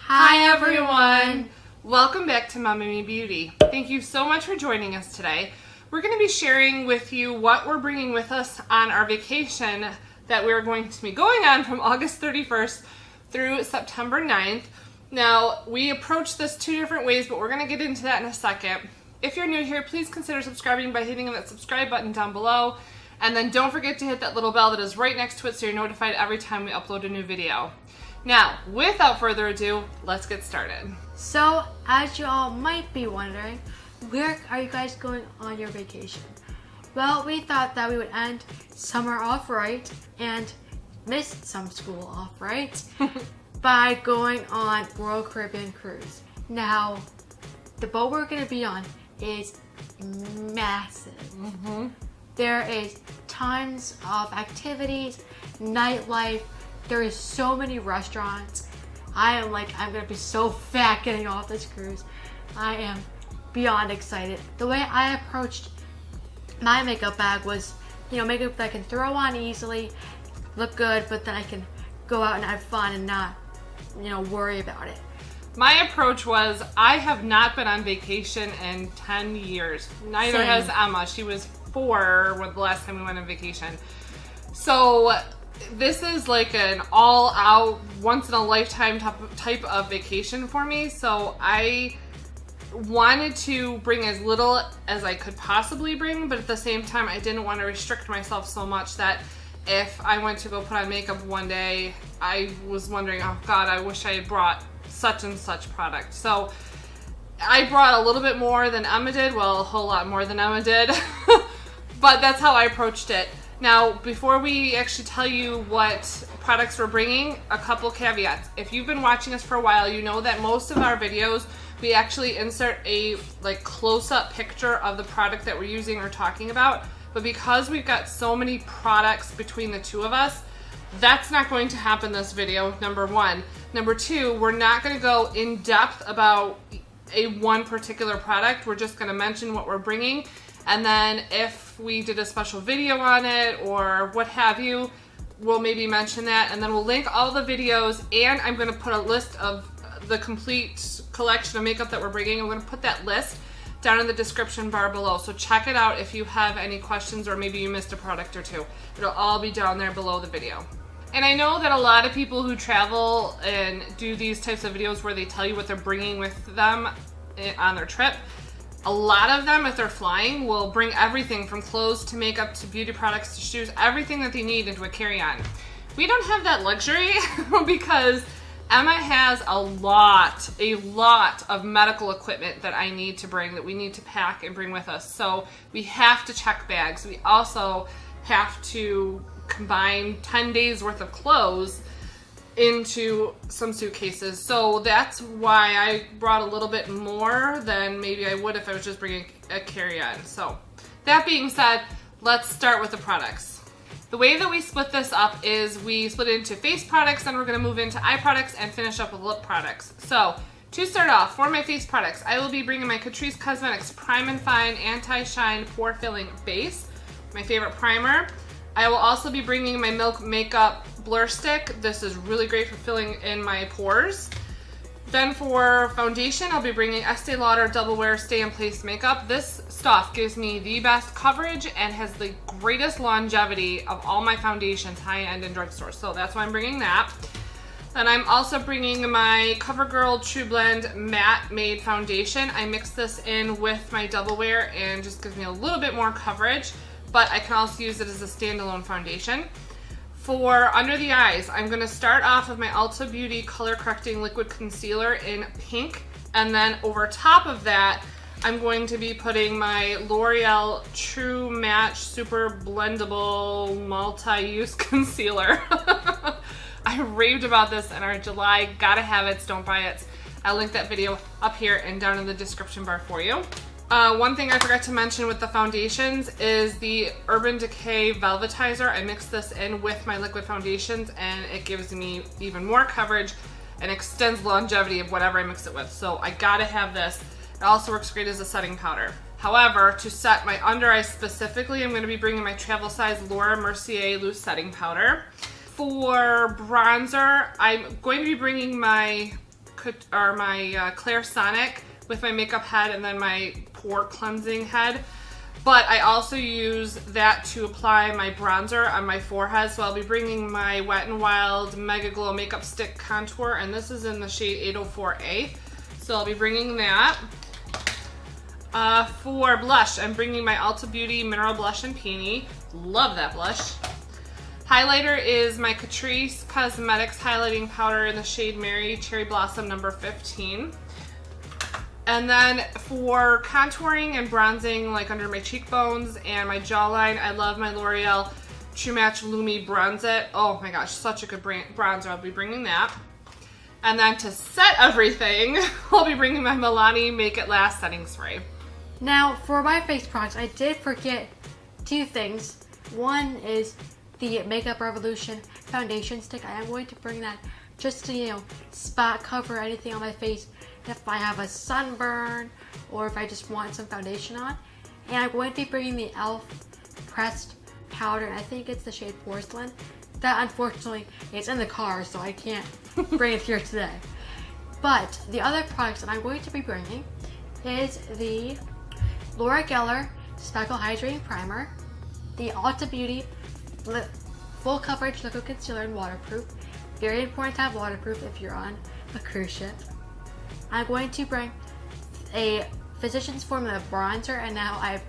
Hi everyone! Welcome back to Mommy Me Beauty. Thank you so much for joining us today. We're going to be sharing with you what we're bringing with us on our vacation that we're going to be going on from August 31st through September 9th. Now, we approach this two different ways, but we're going to get into that in a second. If you're new here, please consider subscribing by hitting that subscribe button down below. And then don't forget to hit that little bell that is right next to it so you're notified every time we upload a new video. Now, without further ado, let's get started. So, as you all might be wondering, where are you guys going on your vacation? Well, we thought that we would end summer off right and miss some school off right by going on Royal Caribbean Cruise. Now, the boat we're going to be on is massive. There is tons of activities, nightlife. There is so many restaurants. I'm gonna be so fat getting off this cruise. I am beyond excited. The way I approached my makeup bag was, makeup that I can throw on easily, look good, but then I can go out and have fun and not, worry about it. My approach was, I have not been on vacation in 10 years. Neither Same. has Emma. She was 4 when the last time we went on vacation. So this is like an all-out, once-in-a-lifetime type of vacation for me. So I wanted to bring as little as I could possibly bring, but at the same time, I didn't want to restrict myself so much that if I went to go put on makeup one day, I was wondering, oh God, I wish I had brought such and such product. So I brought a little bit more than Emma did. Well, a whole lot more than Emma did. But that's how I approached it. Now, before we actually tell you what products we're bringing, a couple caveats. If you've been watching us for a while, you know that most of our videos, we actually insert a close-up picture of the product that we're using or talking about. But because we've got so many products between the two of us, that's not going to happen this video, number one. Number two, we're not going to go in depth about one particular product. We're just going to mention what we're bringing. And then if we did a special video on it or what have you, we'll maybe mention that. And then we'll link all the videos, and I'm going to put a list of the complete collection of makeup that we're bringing. I'm going to put that list down in the description bar below. So check it out if you have any questions or maybe you missed a product or two. It'll all be down there below the video. And I know that a lot of people who travel and do these types of videos where they tell you what they're bringing with them on their trip, a lot of them, if they're flying, will bring everything from clothes to makeup to beauty products to shoes, everything that they need into a carry-on. We don't have that luxury because Emma has a lot of medical equipment that I need to bring, that we need to pack and bring with us. So we have to check bags. We also have to combine 10 days worth of clothes into some suitcases. So that's why I brought a little bit more than maybe I would if I was just bringing a carry-on. So that being said, let's start with the products. The way that we split this up is we split it into face products, then we're going to move into eye products and finish up with lip products. So to start off, for my face products, I will be bringing my Catrice Cosmetics Prime and Fine Anti-Shine Pore Filling Base, my favorite primer. I will also be bringing my Milk Makeup Blur Stick. This is really great for filling in my pores. Then for foundation, I'll be bringing Estee Lauder Double Wear Stay in Place Makeup. This stuff gives me the best coverage and has the greatest longevity of all my foundations, high-end and drugstore. So that's why I'm bringing that. Then I'm also bringing my CoverGirl True Blend Matte Made Foundation. I mix this in with my Double Wear and just gives me a little bit more coverage, but I can also use it as a standalone foundation. For under the eyes, I'm going to start off with my Ulta Beauty Color Correcting Liquid Concealer in pink, and then over top of that, I'm going to be putting my L'Oreal True Match Super Blendable Multi-Use Concealer. I raved about this in our July Gotta Have It's, Don't Buy It's. I'll link that video up here and down in the description bar for you. One thing I forgot to mention with the foundations is the Urban Decay Velvetizer. I mix this in with my liquid foundations and it gives me even more coverage and extends longevity of whatever I mix it with. So I gotta have this. It also works great as a setting powder. However, to set my under eyes specifically, I'm going to be bringing my travel size Laura Mercier loose setting powder. For bronzer, I'm going to be bringing my Clairsonic with my makeup head and then my pore cleansing head. But I also use that to apply my bronzer on my forehead. So I'll be bringing my Wet n Wild Mega Glow Makeup Stick Contour, and this is in the shade 804A. So I'll be bringing that. For blush, I'm bringing my Ulta Beauty Mineral Blush in Peony. Love that blush. Highlighter is my Catrice Cosmetics Highlighting Powder in the shade Mary Cherry Blossom number 15. And then for contouring and bronzing, like under my cheekbones and my jawline, I love my L'Oreal True Match Lumi Bronze It. Oh my gosh, such a good bronzer. I'll be bringing that. And then to set everything, I'll be bringing my Milani Make It Last Setting Spray. Now, for my face products, I did forget 2 things. One is the Makeup Revolution foundation stick. I am going to bring that just to, you know, spot cover anything on my face if I have a sunburn or if I just want some foundation on. And I'm going to be bringing the e.l.f. pressed powder, and I think it's the shade Porcelain. That unfortunately is in the car, so I can't bring it here today. But the other products that I'm going to be bringing is the Laura Geller Spackle Hydrating Primer, the Ulta Beauty Full Coverage Liquid Concealer in Waterproof. Very important to have waterproof if you're on a cruise ship. I'm going to bring a Physicians Formula bronzer, and now I have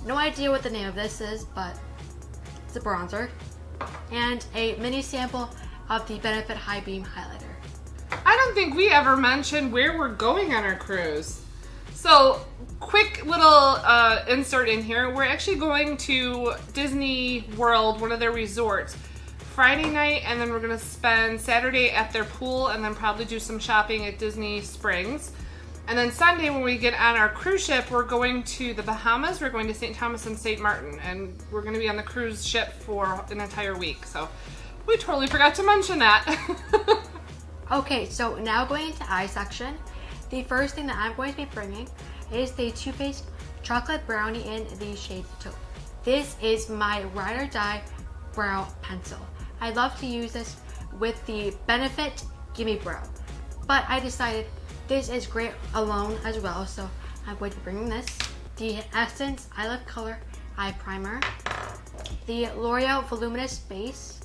no idea what the name of this is, but it's a bronzer, and a mini sample of the Benefit High Beam Highlighter. I don't think we ever mentioned where we're going on our cruise. So, quick little insert in here. We're actually going to Disney World, one of their resorts, Friday night, and then we're going to spend Saturday at their pool and then probably do some shopping at Disney Springs. And then Sunday when we get on our cruise ship, we're going to the Bahamas. We're going to St. Thomas and St. Martin, and we're going to be on the cruise ship for an entire week. So we totally forgot to mention that. Okay, so now going into eye section, the first thing that I'm going to be bringing is the Too Faced Chocolate Brownie in the shade Taupe. This is my Ride or Die brow pencil. I love to use this with the Benefit Gimme Brow, but I decided this is great alone as well, so I'm going to be bringing this. The Essence I Love Color Eye Primer, the L'Oreal Voluminous Base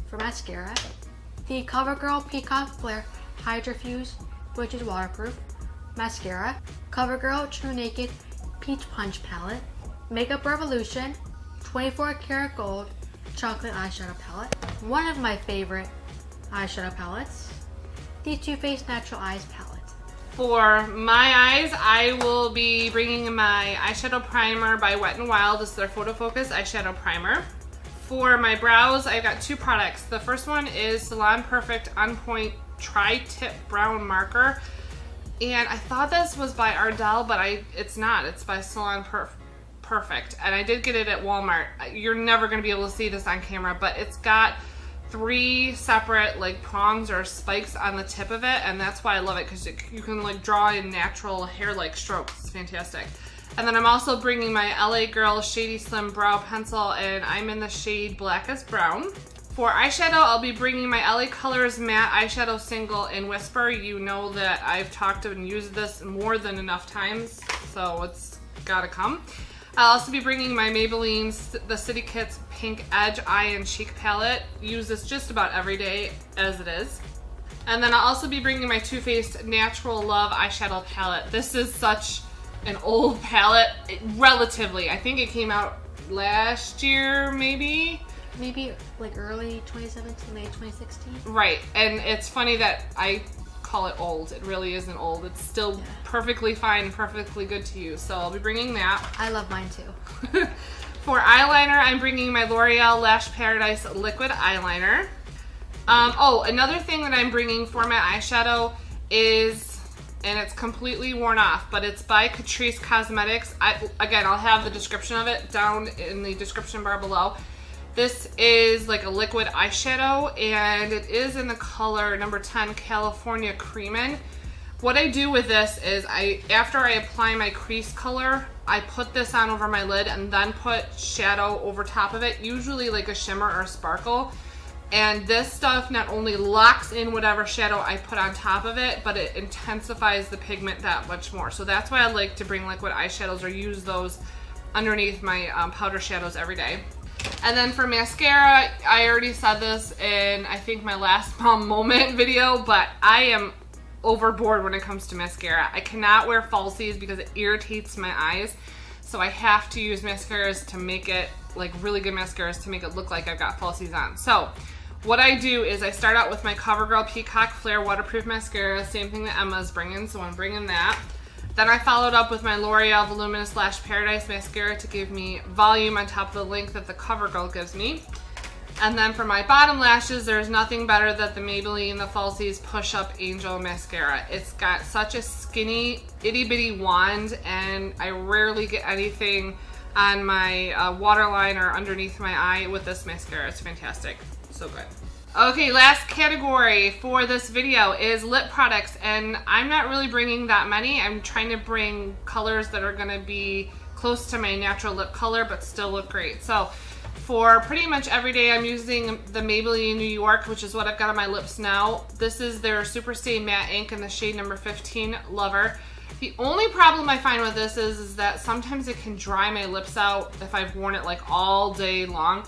for mascara, the CoverGirl Peacock Flare Hydrofuse, which is waterproof, mascara, CoverGirl Trunaked Peach Punch Palette, Makeup Revolution 24 Karat Gold Chocolate Eyeshadow Palette, one of my favorite eyeshadow palettes, the Too Faced Natural Eyes Palette. For my eyes, I will be bringing my eyeshadow primer by Wet n Wild. This is their Photo Focus eyeshadow primer. For my brows, I've got 2 products. The first one is Salon Perfect On Point Tri-Tip Brown Marker. And I thought this was by Ardell, but it's not. It's by Salon Perfect. And I did get it at Walmart. You're never going to be able to see this on camera, but it's got 3 separate like prongs or spikes on the tip of it, and that's why I love it, because you can like draw in natural hair-like strokes. It's fantastic. And then I'm also bringing my LA Girl Shady Slim Brow Pencil, and I'm in the shade Blackest Brown. For eyeshadow, I'll be bringing my LA Colors Matte Eyeshadow Single in Whisper. You know that I've talked and used this more than enough times, so it's gotta come. I'll also be bringing my Maybelline The City Kits Pink Edge Eye and Cheek Palette. Use this just about every day as it is. And then I'll also be bringing my Too Faced Natural Love Eyeshadow Palette. This is such an old palette, relatively. I think it came out last year, maybe? Maybe like early 2017, late 2016. Right, and it's funny that I call it old. It really isn't old. It's still perfectly fine, perfectly good to use. So I'll be bringing that. I love mine too. For eyeliner, I'm bringing my L'Oreal Lash Paradise Liquid Eyeliner. Oh, another thing that I'm bringing for my eyeshadow is, and it's completely worn off, but it's by Catrice Cosmetics. Again, I'll have the description of it down in the description bar below. This is like a liquid eyeshadow, and it is in the color number 10 California Creamin'. What I do with this is after I apply my crease color, I put this on over my lid and then put shadow over top of it, usually like a shimmer or sparkle. And this stuff not only locks in whatever shadow I put on top of it, but it intensifies the pigment that much more. So that's why I like to bring liquid eyeshadows or use those underneath my powder shadows every day. And then for mascara, I already said this in I think my last mom moment video, but I am overboard when it comes to mascara. I cannot wear falsies because it irritates my eyes. So I have to use mascaras to make it, like really good mascaras, to make it look like I've got falsies on. So what I do is I start out with my CoverGirl Peacock Flare Waterproof Mascara, same thing that Emma's bringing, so I'm bringing that. Then I followed up with my L'Oreal Voluminous Lash Paradise Mascara to give me volume on top of the length that the CoverGirl gives me. And then for my bottom lashes, there's nothing better than the Maybelline The Falsies Push Up Angel Mascara. It's got such a skinny, itty bitty wand, and I rarely get anything on my waterline or underneath my eye with this mascara. It's fantastic. So good. Okay, last category for this video is lip products, and I'm not really bringing that many. I'm trying to bring colors that are gonna be close to my natural lip color but still look great. So for pretty much every day, I'm using the Maybelline New York, which is what I've got on my lips now. This is their Super Stain Matte Ink in the shade number 15, Lover. The only problem I find with this is that sometimes it can dry my lips out if I've worn it like all day long.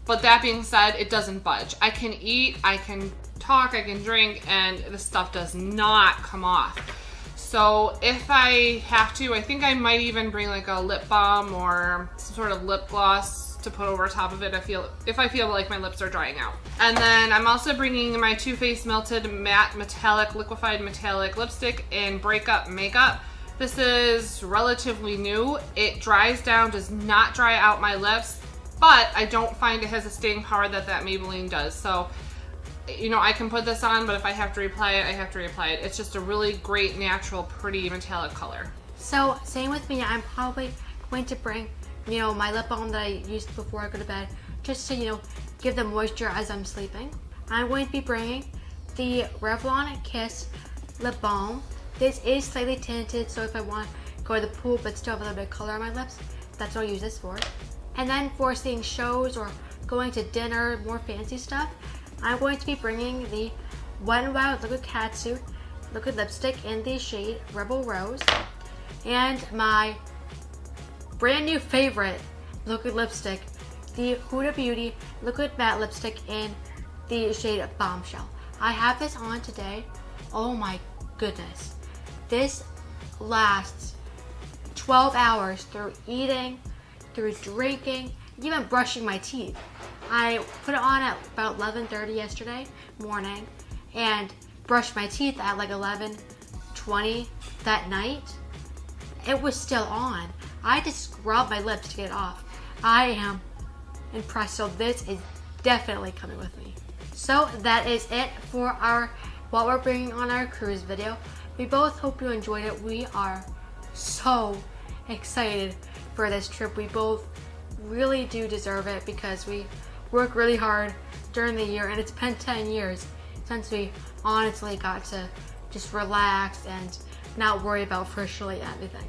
But that being said, it doesn't budge. I can eat, I can talk, I can drink, and this stuff does not come off. So if I have to, I think I might even bring like a lip balm or some sort of lip gloss to put over top of it if I feel like my lips are drying out. And then I'm also bringing my Too Faced Melted Matte Metallic Liquefied Metallic Lipstick in Breakup Makeup. This is relatively new. It dries down, does not dry out my lips, but I don't find it has a staying power that Maybelline does. So, you know, I can put this on, but if I have to reapply it, I have to reapply it. It's just a really great, natural, pretty metallic color. So, same with me. I'm probably going to bring, you know, my lip balm that I used before I go to bed, just to, you know, give them moisture as I'm sleeping. I'm going to be bringing the Revlon Kiss Lip Balm. This is slightly tinted, so if I want to go to the pool but still have a little bit of color on my lips, that's what I'll use this for. And then for seeing shows or going to dinner, more fancy stuff, I'm going to be bringing the Wet n Wild Liquid Catsuit Liquid Lipstick in the shade Rebel Rose, and my brand new favorite liquid lipstick, the Huda Beauty Liquid Matte Lipstick in the shade Bombshell. I have this on today. Oh my goodness. This lasts 12 hours through eating, through drinking, even brushing my teeth. I put it on at about 11:30 yesterday morning and brushed my teeth at like 11:20 that night. It was still on. I had to scrub my lips to get it off. I am impressed. So this is definitely coming with me. So that is it for our what we're bringing on our cruise video. We both hope you enjoyed it. We are so excited for this trip. We both really do deserve it because we work really hard during the year, and it's been 10 years since we honestly got to just relax and not worry about virtually anything.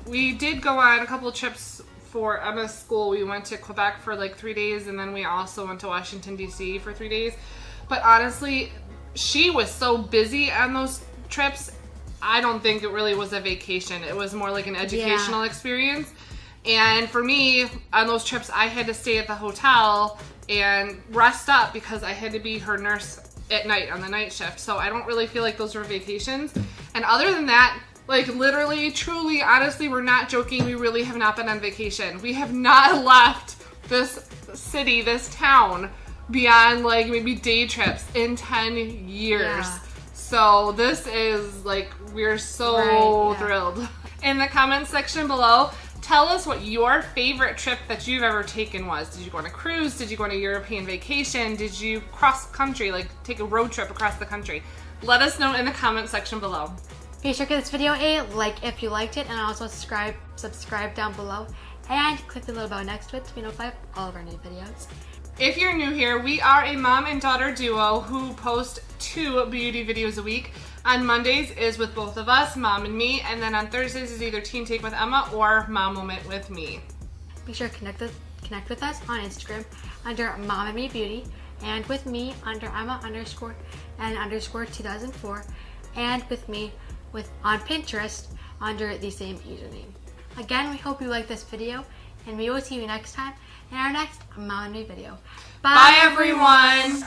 We did go on a couple trips for Emma's school. We went to Quebec for like 3 days, and then we also went to Washington, D.C. for 3 days. But honestly, she was so busy on those trips, I don't think it really was a vacation. It was more like an educational experience. And for me, on those trips, I had to stay at the hotel and rest up because I had to be her nurse at night on the night shift. So I don't really feel like those were vacations. And other than that, like literally, truly, honestly, we're not joking. We really have not been on vacation. We have not left this city, this town, beyond like maybe day trips in 10 years. Yeah. So this is like, we're so thrilled. In the comments section below, tell us what your favorite trip that you've ever taken was. Did you go on a cruise? Did you go on a European vacation? Did you cross country, like take a road trip across the country? Let us know in the comment section below. Be sure to give this video a like if you liked it, and also subscribe down below, and click the little bell next to it to be notified of all of our new videos. If you're new here, we are a mom and daughter duo who post 2 beauty videos a week. On Mondays is with both of us, Mom and me, and then on Thursdays is either Teen Take with Emma or Mom Moment with me. Be sure to connect with us on Instagram under Mom and Me Beauty, and with me under Emma underscore and underscore 2004, and with me on Pinterest under the same username. Again, we hope you liked this video, and we will see you next time in our next Brow-nie video. Bye everyone!